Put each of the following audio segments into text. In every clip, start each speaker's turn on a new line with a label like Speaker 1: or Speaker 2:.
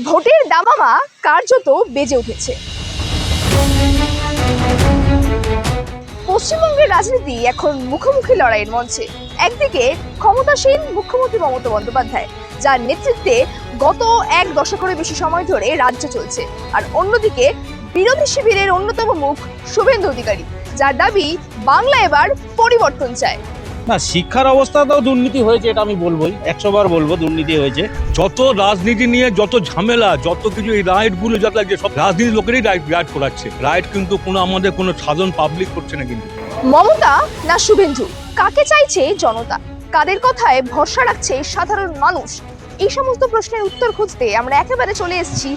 Speaker 1: ভোটের দামামা কার্যত বেজে উঠেছে। পশ্চিমবঙ্গের রাজনীতি এখন মুখোমুখি লড়াইয়ের মঞ্চে। একদিকে ক্ষমতাসীন মুখ্যমন্ত্রী মমতা বন্দ্যোপাধ্যায়, যার নেতৃত্বে গত এক দশকেরও বেশি সময় ধরে রাজ্য চলছে, আর অন্যদিকে বিরোধী শিবিরের অন্যতম মুখ শুভেন্দু অধিকারী, যার দাবি বাংলা এবার পরিবর্তন চায়।
Speaker 2: না, শিক্ষার অবস্থাতেও দুর্নীতি হয়েছে, এটা আমি বলবোই, 100 বার বলবো দুর্নীতি হয়েছে। যত রাজনীতি নিয়ে যত ঝামেলা, যত কিছু এই রাইটগুলো যত লাগছে, সব রাজনীতির লোকেরই রাইট করাচ্ছে। রাইট কিন্তু কোনো আমাদের কোনো সাধারণ পাবলিক করছে না। কিন্তু
Speaker 1: মমতা না শুভেন্দু, কাকে চাইছে জনতা? কাদের কথায় ভরসা রাখছে সাধারণ মানুষ? এই সমস্ত প্রশ্নের উত্তর খুঁজতে আমরা একেবারে চলে এসেছি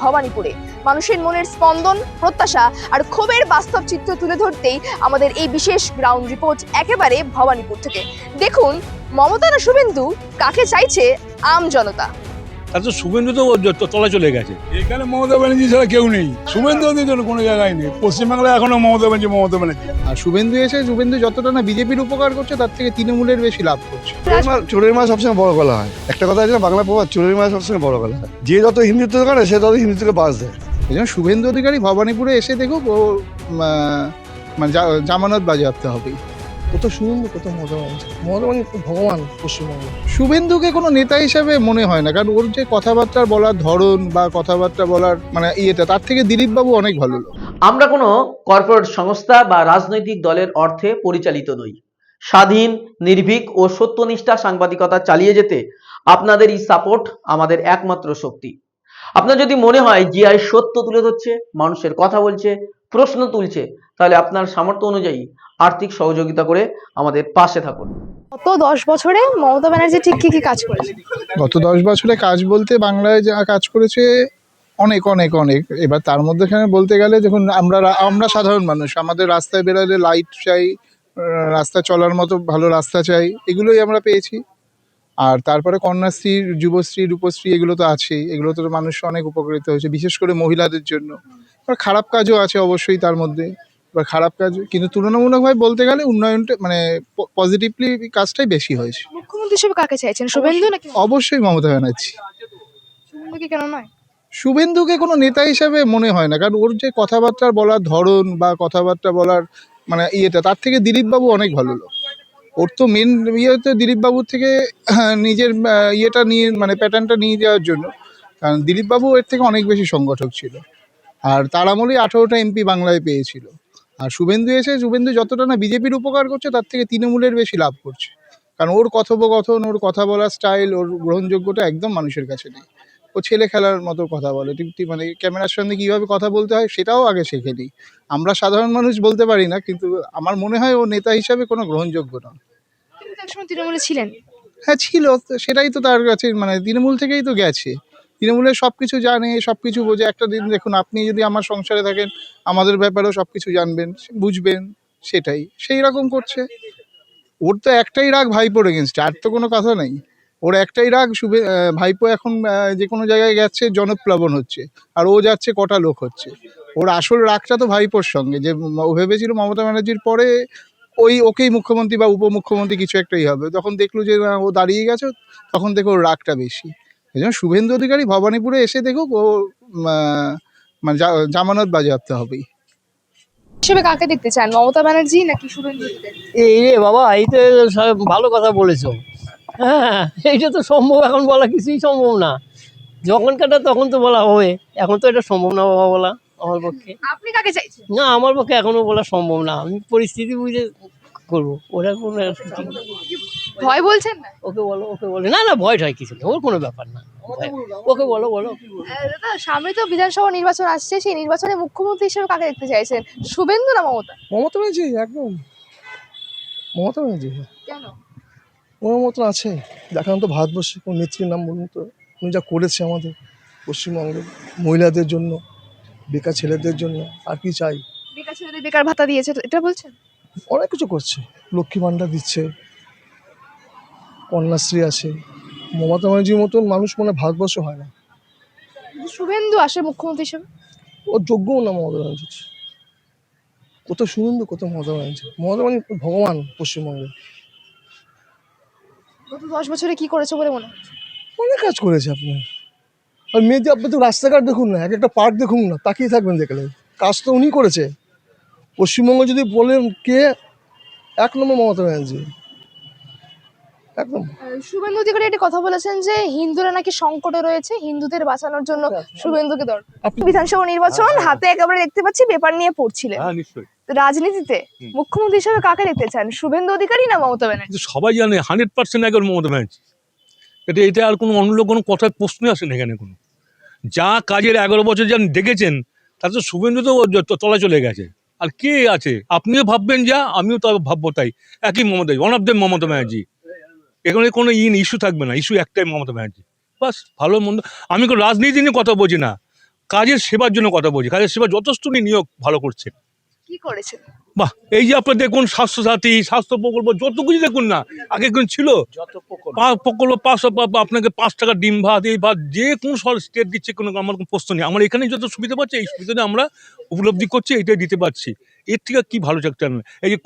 Speaker 1: ভবানীপুরে। মানুষের মনের স্পন্দন, প্রত্যাশা আর ক্ষোভের বাস্তব চিত্র তুলে ধরতেই আমাদের এই বিশেষ গ্রাউন্ড রিপোর্ট একেবারে ভবানীপুর থেকে। দেখুন, মমতা না শুভেন্দু, কাকে চাইছে আম জনতা?
Speaker 2: তাতে শুভেন্দু তো তলা চলে গেছে।
Speaker 3: এখানে মমতা ব্যানার্জি ছাড়া কেউ নেই। শুভেন্দু জন্য কোনো জায়গায় নেই। পশ্চিমবাংলায় এখনো মমতা ব্যানার্জি।
Speaker 4: আর শুভেন্দু যতটা না বিজেপির উপকার করছে, তার থেকে তৃণমূলের বেশি লাভ করছে।
Speaker 3: চোরের মাছ সবসময় বড় গলা হয়। একটা কথা আছে না, বাংলা প্রবাদ, চোরের মাছ সবসময় বড় গলা হয়। যে যত হিন্দুত্ব করে সে তত হিন্দুত্বকে বাস দেয়।
Speaker 4: এই জন্য শুভেন্দু অধিকারী ভবানীপুরে এসে দেখুক, ও মানে জামানত বাজেয়াপ্ত হবেই।
Speaker 5: কত সুন্দর, কত মজা হয়েছে। মমতা মানে ভগবান পশ্চিমবঙ্গে।
Speaker 4: শুভেন্দুকে কোনো নেতা হিসেবে মনে হয় না, কারণ ওর যে কথাবার্তা বলার ধরন বা কথাবার্তা বলার মানে ইয়েটা, তার থেকে দিলীপ বাবু অনেক ভালো লোক।
Speaker 6: আমরা কোনো কর্পোরেট সংস্থা বা রাজনৈতিক দলের অর্থে পরিচালিত নই। স্বাধীন, নির্ভীক ও সত্যনিষ্ঠা সাংবাদিকতা চালিয়ে যেতে আপনাদের এই সাপোর্ট আমাদের একমাত্র শক্তি। আপনার যদি মনে হয় জিআই সত্য তুলে ধরছে, মানুষের কথা বলছে, প্রশ্ন তুলছে, তাহলে আপনার সামর্থ্য অনুযায়ী আর্থিক সহযোগিতা করে আমাদের পাশে থাকুন।
Speaker 1: গত 10 বছরে মমতা ব্যানার্জি ঠিক কি কাজ করেছে?
Speaker 4: গত 10 বছরে কাজ বলতে বাংলায় যা কাজ করেছে অনেক অনেক অনেক। এবার তার মধ্যেখানে বলতে গেলে, দেখুন, আমরা সাধারণ মানুষ, আমাদের রাস্তায় বেরোলে লাইট চাই, রাস্তা চলার মতো ভালো রাস্তা চাই, এগুলোই আমরা পেয়েছি। আর তারপরে কন্যাশ্রী, যুবশ্রী, রূপশ্রী, এগুলো তো আছেই। এগুলো তো মানুষ অনেক উপকৃত হয়েছে, বিশেষ করে মহিলাদের জন্য। এবার খারাপ কাজও আছে অবশ্যই তার মধ্যে। এবার খারাপ কাজ, কিন্তু তুলনামূলকভাবে বলতে গেলে উন্নয়নটা মানে পজিটিভলি কাজটাই বেশি হয়েছে।
Speaker 1: মুখ্যমন্ত্রী হিসেবে কাকে চাইছেন, শুভেন্দু নাকি?
Speaker 4: অবশ্যই মমতা ব্যানার্জি।
Speaker 1: শুভেন্দুকে কেন নয়?
Speaker 4: শুভেন্দুকে কোনো নেতা হিসেবে মনে হয় না, কারণ ওর যে কথাবার্তা বলার ধরন বা কথাবার্তা বলার মানে ইয়েটা, তার থেকে দিলীপ বাবু অনেক ভালো লোক। ওর তো মেন ইয়ে হচ্ছে দিলীপ বাবুর থেকে নিজের ইয়েটা নিয়ে, মানে প্যাটার্নটা নিয়ে যাওয়ার জন্য। কারণ দিলীপ বাবু এর থেকে অনেক বেশি সংগঠক ছিল, আর তার আমলেই 18টা এমপি বাংলায় পেয়েছিল। আর শুভেন্দু যতটা না বিজেপির উপকার করছে, তার থেকে তৃণমূলের বেশি লাভ করছে। কারণ ওর কথোপকথন, ওর কথা বলার স্টাইল, ওর গ্রহণযোগ্যতা একদম মানুষের কাছে নেই। ও ছেলে খেলার মতো কথা বলে, ঠিক মানে ক্যামেরার সামনে কীভাবে কথা বলতে হয় সেটাও আগে শেখেনি। আমরা সাধারণ মানুষ বলতে পারি না, কিন্তু আমার মনে হয় ও নেতা হিসাবে কোনো গ্রহণযোগ্য না।
Speaker 1: তিনি তো একসময় তৃণমূলে ছিলেন।
Speaker 4: হ্যাঁ ছিল, তো সেটাই তো তার কাছে মানে তৃণমূল থেকেই তো গেছে। তৃণমূলের সব কিছু জানে, সব কিছু বোঝে। একটা দিন দেখুন, আপনি যদি আমার সংসারে থাকেন, আমাদের ব্যাপারেও সব কিছু জানবেন, বুঝবেন, সেটাই সেই রকম করছে। ওর তো একটাই রাগ ভাইপোর এগেনস্টে, আর তো কোনো কথা নেই। ওর একটাই রাগ, ভাইপো এখন যে কোনো জায়গায় গেছে জনপ্লাবন হচ্ছে, আর ও যাচ্ছে কটা লোক হচ্ছে। ওর আসল রাগটা তো ভাইপোর সঙ্গে, যে ও ভেবেছিল মমতা ব্যানার্জির পরে ওকেই মুখ্যমন্ত্রী বা উপমুখ্যমন্ত্রী কিছু একটাই হবে। তখন দেখলো যে না, ও দাঁড়িয়ে গেছে, তখন থেকে ওর রাগটা বেশি। এই জন্য শুভেন্দু অধিকারী ভবানীপুরে এসে দেখুক, ও মানে জামানত বাজেয়াপ্ত হবেই।
Speaker 1: হিসেবে কাকে দেখতে চান, মমতা ব্যানার্জি নাকি শুভেন্দু অধিকারী?
Speaker 7: এই রে বাবা, এই তো ভালো কথা বলেছো। হ্যাঁ, এইটা তো সম্ভব, এখন বলা কিছুই সম্ভব না। যখন কাটা তখন তো বলা হবে, এখন তো এটা সম্ভব না বাবা বলা আমার পক্ষে।
Speaker 1: আপনি কাকে চাইছেন?
Speaker 7: না, আমার পক্ষে এখনো বলা সম্ভব না। আমি পরিস্থিতি বুঝে করবো, ওরা কোনো ঠিক না।
Speaker 1: ভয় বলছেন না?
Speaker 7: ওকে বলো, ওকে বলে না, না ভয় ঠয় কিছু নেই, ওর কোনো ব্যাপার না। ওকে বলো বলো।
Speaker 1: দাদা, সামনে তো বিধানসভা নির্বাচন আসছে, সেই নির্বাচনে মুখ্যমন্ত্রী হিসেবে কাকে দেখতে চাইছেন, শুভেন্দু না মমতা?
Speaker 5: মমতা ব্যানার্জি, একদম মমতা ব্যানার্জি।
Speaker 1: কেন?
Speaker 5: ওনার মতন আছে দেখান তো ভারতবর্ষে কোন নেত্রীর নাম বলুন তো। উনি যা করেছে আমাদের পশ্চিমবঙ্গের মহিলাদের জন্য, বেকার ছেলেদের জন্য, আর কি চাই।
Speaker 1: বেকার ছেলেদের বেকার ভাতা দিয়েছে, এটা বলছেন?
Speaker 5: অনেক কিছু করছে, লক্ষ্মী ভাণ্ডার দিচ্ছে, কন্যাশ্রী আছে। মমতা ব্যানার্জির মতন মানুষ মনে হয় ভারতবর্ষ হয় না।
Speaker 1: শুভেন্দু আসে মুখ্যমন্ত্রী হিসেবে?
Speaker 5: ওর যোগ্যও না মমতা ব্যানার্জি। কত সুন্দর, কত মমতা ব্যানার্জি। মমতা ব্যানার্জি ভগবান পশ্চিমবঙ্গে।
Speaker 1: গত 10 বছরে কি করেছে বলে মনে হচ্ছে?
Speaker 5: অনেক কাজ করেছে আপনার। আর মেয়েদি আপনি তো রাস্তাঘাট দেখুন না, এক একটা পার্ক দেখুন না, তাকিয়ে থাকবেন দেখলে। কাজ তো উনি করেছে। পশ্চিমবঙ্গ যদি বলেন কে, এক নম্বর মমতা ব্যানার্জি, একদম।
Speaker 1: শুভেন্দু অধিকারী একটা কথা বলেছেন যে হিন্দুরা নাকি সংকটে রয়েছে, হিন্দুদের বাঁচানোর জন্য শুভেন্দুকে দরকার।
Speaker 5: আপনি-
Speaker 1: বিধানসভা নির্বাচন হাতে একেবারে দেখতে পাচ্ছি, পেপার নিয়ে পড়ছিলেন।
Speaker 2: হ্যাঁ নিশ্চয়ই।
Speaker 1: তো রাজনীতিতে মুখ্যমন্ত্রী হিসেবে কাকে দেখতে চান, শুভেন্দু অধিকারী না মমতা ব্যানার্জি?
Speaker 2: কিন্তু সবাই জানে 100% একবার মমতা ব্যানার্জি। এটা আর কোনো অন্য লোক কোনো কথার প্রশ্নই আসে না এখানে কোনো। যা কাজের 11 বছর যা দেখেছেন তাতে তো শুভেন্দু তো তলা চলে গেছে। আর কে আছে? আপনিও ভাববেন যা, আমিও তো ভাববো তাই। একই Mamata, one of the Mamata Banerjee. এখানে কোনো ইস্যু থাকবে না, ইস্যু একটাই মমতা ব্যানার্জি। বাস, ভালো মন্দ আমি কোনো রাজনীতি নিয়ে কথা বলছি না, কাজের সেবার জন্য কথা বলছি। কাজের সেবা যথেষ্ট নিয়োগ ভালো করছে।
Speaker 1: কি করেছেন?
Speaker 2: বাহ, এই যে আপনার দেখুন স্বাস্থ্যসাথী, স্বাস্থ্য প্রকল্প, যত কিছু দেখুন না, আগে কোন ছিল প্রকল্প 500, আপনাকে 5 টাকা ডিম ভাত, এই ভাত যে কোনো স্টেট দিচ্ছে, কোনো আমার কোনো প্রশ্ন নেই। আমরা এখানে যত সুবিধা পাচ্ছি, এই সুবিধাটা আমরা উপলব্ধি করছি, এটাই দিতে পারছি। এর থেকে কি ভালো চাকরি না? এই যে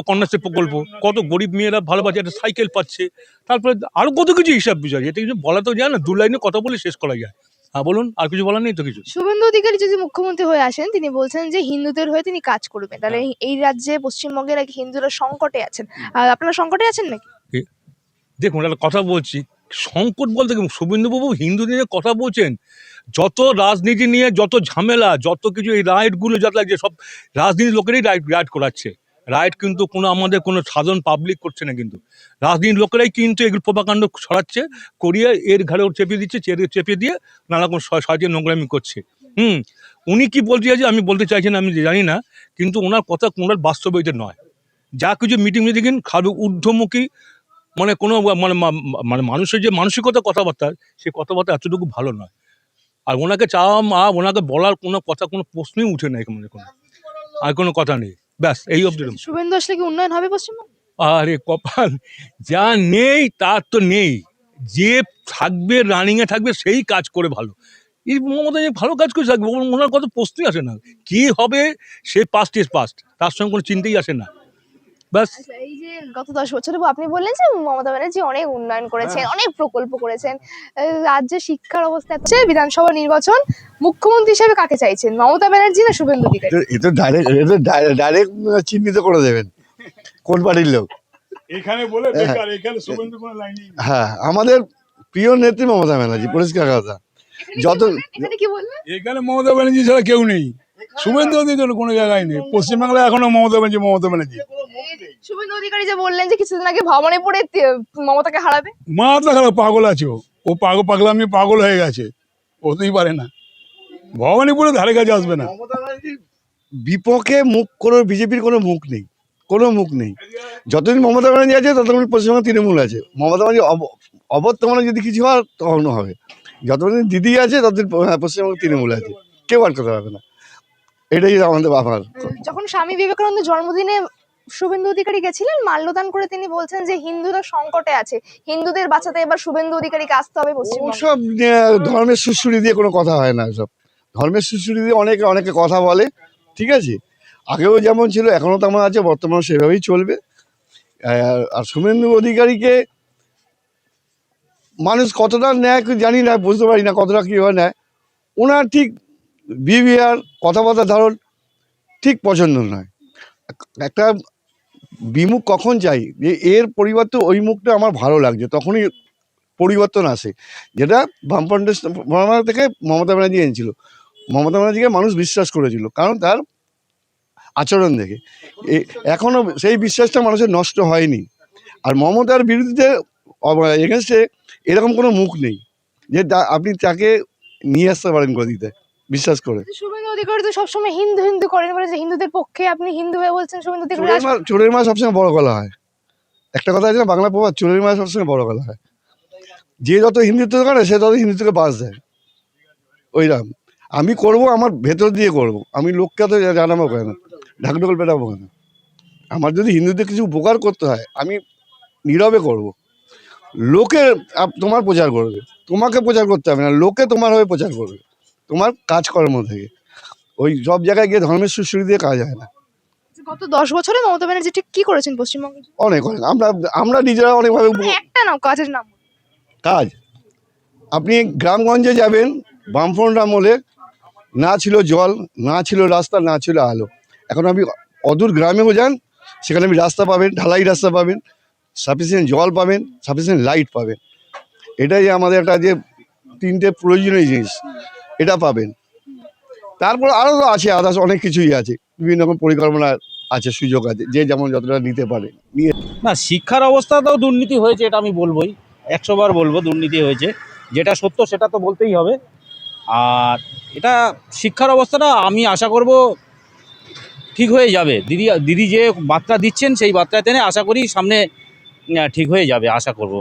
Speaker 2: কন্যাশ্রী প্রকল্প, কত গরিব মেয়েরা ভালো পাচ্ছে, একটা সাইকেল পাচ্ছে। তারপরে আরো কত কিছু হিসাব বিষয়, এটা কিছু বলা তো যায় না, 2 লাইনে কথা বলে শেষ করা যায়। হ্যাঁ বলুন, আর কিছু বলার নেই তো কিছু।
Speaker 1: শুভেন্দু অধিকারী যদি মুখ্যমন্ত্রী হয়ে আসেন, তিনি বলছেন যে হিন্দুদের হয়ে তিনি কাজ করবেন, তাহলে এই রাজ্যে পশ্চিমবঙ্গে নাকি হিন্দুরা সংকটে আছেন। আর আপনারা সংকটে আছেন নাকি?
Speaker 2: দেখুন একটা কথা বলছি, সংকট বলতে কি, শুভেন্দুবাবু হিন্দু নিয়ে কথা বলছেন, যত রাজনীতি নিয়ে যত ঝামেলা, যত কিছু এই রাইটগুলো যত লাগছে, সব রাজনীতির লোকেরাই রাইট করাচ্ছে। রাইট কিন্তু কোনো আমাদের কোনো সাধারণ পাবলিক করছে না, কিন্তু রাজনীতির লোকেরাই কিন্তু এগুলো প্রপাকাণ্ড ছড়াচ্ছে, করিয়ে এর ঘাড়েও চেপে দিচ্ছে, চেপে দিয়ে নানা রকম সাজিয়ে নোংরামি করছে। উনি কি বলতে চাইছে আমি বলতে চাইছেন আমি জানি না, কিন্তু ওনার কথা কোনার বাস্তবিকতা নয়। যা কিছু মিটিং মিটিং খাবে ঊর্ধ্বমুখী, মানে কোনো মানে মানুষের যে মানসিকতা কথাবার্তা, সেই কথাবার্তা এতটুকু ভালো নয়। আর ওনাকে চাওয়া ওনাকে বলার কোনো কথা, কোনো প্রশ্নই উঠে না এখানে, কোনো আর কোনো কথা নেই। ব্যাস এই অবধি।
Speaker 1: শুভেন্দু আসলে কি উন্নয়ন হবে পশ্চিমবঙ্গে?
Speaker 2: আরে কপাল, যা নেই তার তো নেই, যে থাকবে রানিংয়ে থাকবে সেই কাজ করে ভালো। এই মমতা যে ভালো কাজ করে থাকবে, ওনার কত প্রশ্নই আসে না। কি হবে সে পাস্ট ইজ পাস্ট, তার সঙ্গে কোনো চিন্তাই আসে না। ব্যাস।
Speaker 1: আচ্ছা, এই যে গত 10 বছরে আপনি বললেন যে মমতা ব্যানার্জি অনেক উন্নয়ন করেছেন, অনেক প্রকল্প করেছেন, রাজ্যে শিক্ষার অবস্থা হচ্ছে। বিধানসভা নির্বাচন মুখ্যমন্ত্রী হিসেবে কাকে চাইছেন, মমতা ব্যানার্জি না শুভেন্দু অধিকারী?
Speaker 3: এটা ডাইরেক্ট চিহ্নিত করে দেবেন কোন পার্টির লোক।
Speaker 2: এখানে বলে
Speaker 3: বেকার,
Speaker 2: এখানে শুভেন্দু কোনো লাইনই নেই।
Speaker 3: হ্যাঁ, আমাদের প্রিয় নেত্রী মমতা ব্যানার্জি, পরিষ্কার কথা। যত
Speaker 1: এখানে কি বললেন?
Speaker 8: এখানে মমতা ব্যানার্জি ছাড়া কেউ নেই, শুভেন্দু অধিকারী কোনো জায়গায় নেই। পশ্চিমবাংলায় এখনো মমতা ব্যানার্জি।
Speaker 1: শুভেন্দু অধিকারী যে বললেন যে কিছুদিন আগে ভবনে পড়ে মমতাকে হারাবে।
Speaker 8: মাথা খারাপ, পাগল আছে ও পাগলামি পাগল হয়ে গেছে, হতেই পারে না। ভবানীপুরে ধারে কাছে আসবে না।
Speaker 3: মমতা ব্যানার্জির বিপক্ষে মুখ কোনো বিজেপির কোনো মুখ নেই, কোনো মুখ নেই। যতদিন মমতা ব্যানার্জি আছে ততদিন পশ্চিমবঙ্গে তৃণমূল আছে। মমতা ব্যানার্জি অবর্তমানে যদি কিছু হয় তখনও হবে। যতদিন দিদি আছে ততদিন পশ্চিমবঙ্গে তৃণমূল আছে, কেউ আর করতে পারবে না। এটাই আমাদের বাবার।
Speaker 1: যখন স্বামী বিবেকানন্দের জন্মদিনে শুভেন্দু অধিকারী গেছিলেন, মাল্যদান করে তিনি বলছেন যে হিন্দুরা সংকটে আছে, হিন্দুদের বাঁচাতে এবার শুভেন্দু অধিকারীকে আসতে হবে পশ্চিমবঙ্গে।
Speaker 3: ওসব ধর্মের সুশ্রুতি দিয়ে কোনো কথা হয় না। সব ধর্মের সুশ্রুতি দিয়ে অনেকে অনেকে কথা বলে, ঠিক আছে। আগেও যেমন ছিল এখনও তেমন আছে, বর্তমানে সেভাবেই চলবে। আর শুভেন্দু অধিকারীকে মানুষ কতটা নেয় জানি না, বুঝতে পারি না কতটা কীভাবে নেয়। ওনার ঠিক বিহেভিয়ার, কথাবার্তা ধরন ঠিক পছন্দ নয়। একটা বিমুখ কখন চাই যে এর পরিবর্তে ওই মুখটা আমার ভালো লাগছে, তখনই পরিবর্তন আসে। যেটা বামফ্রন্ট থেকে মমতা ব্যানার্জি এনেছিল, মমতা ব্যানার্জিকে মানুষ বিশ্বাস করেছিল, কারণ তার আচরণ দেখে। এখনও সেই বিশ্বাসটা মানুষের নষ্ট হয়নি। আর মমতার বিরুদ্ধে এগেনস্টে এরকম কোনো মুখ নেই যে আপনি তাকে নিয়ে আসতে পারেন গদিতে বিশ্বাস করে।
Speaker 1: শুভেন্দু অধিকারী তো সবসময় হিন্দু হিন্দু করেন, বলে যে হিন্দুদের পক্ষে, আপনি হিন্দু হয়ে বলছেন শুভেন্দু অধিকারী।
Speaker 3: চোরের মা সবসময় বড় গলা হয়, একটা কথা আছে না বাংলা প্রবাদ, চোরের মা সবসময় বড় গলা হয়। যে যত হিন্দুত্ব করে সে তত হিন্দুত্বকে বাস দেয়। ওইরকম আমি করবো, আমার ভেতর দিয়ে করব, আমি লোককে তো জানাবো কেন, ঢাকঢোল পেটাবো কেন। আমার যদি হিন্দুদের কিছু উপকার করতে হয় আমি নীরবে করব। লোকে তোমার প্রচার করবে, তোমাকে প্রচার করতে হবে না, লোকে তোমার হয়ে প্রচার করবে তোমার কাজকর্ম থেকে। ওই সব জায়গায় গিয়ে ধর্মের সুশ্রী দিয়ে কাজ হয় না।
Speaker 1: গত 10 বছরে মমতা ব্যানার্জি ঠিক কি করেছেন পশ্চিমবঙ্গে?
Speaker 3: অনেক অনেক আমরা নিজেরা অনেকভাবে
Speaker 1: একটা নাম, কাজের নাম।
Speaker 3: কাজ আপনি গ্রামগঞ্জে যাবেন, বামফ্রন্ট আমলে না ছিল জল, না ছিল রাস্তা, না ছিল আলো। এখন আপনি অদূর গ্রামেও যান, সেখানে আপনি রাস্তা পাবেন, ঢালাই রাস্তা পাবেন, সাফিসিয়েন্ট জল পাবেন, সাফিসিয়েন্ট লাইট পাবেন। এটাই আমাদের একটা যে তিনটে প্রয়োজনীয় জিনিস, এটা পাবেন। তারপর আরও আছে, আদার্স অনেক কিছুই আছে, বিভিন্ন রকম পরিকল্পনা আছে, সুযোগ আছে, যে যেমন যতটা নিতে পারে নিয়ে।
Speaker 2: না, শিক্ষার অবস্থাতেও দুর্নীতি হয়েছে, এটা আমি বলবোই, 100বার বলবো দুর্নীতি হয়েছে। যেটা সত্য সেটা তো বলতেই হবে। আর এটা শিক্ষার অবস্থাটা আমি আশা করব ঠিক হয়ে যাবে। দিদি যে বার্তা দিচ্ছেন সেই বার্তা টেনে আশা করি সামনে ঠিক হয়ে যাবে, আশা করব।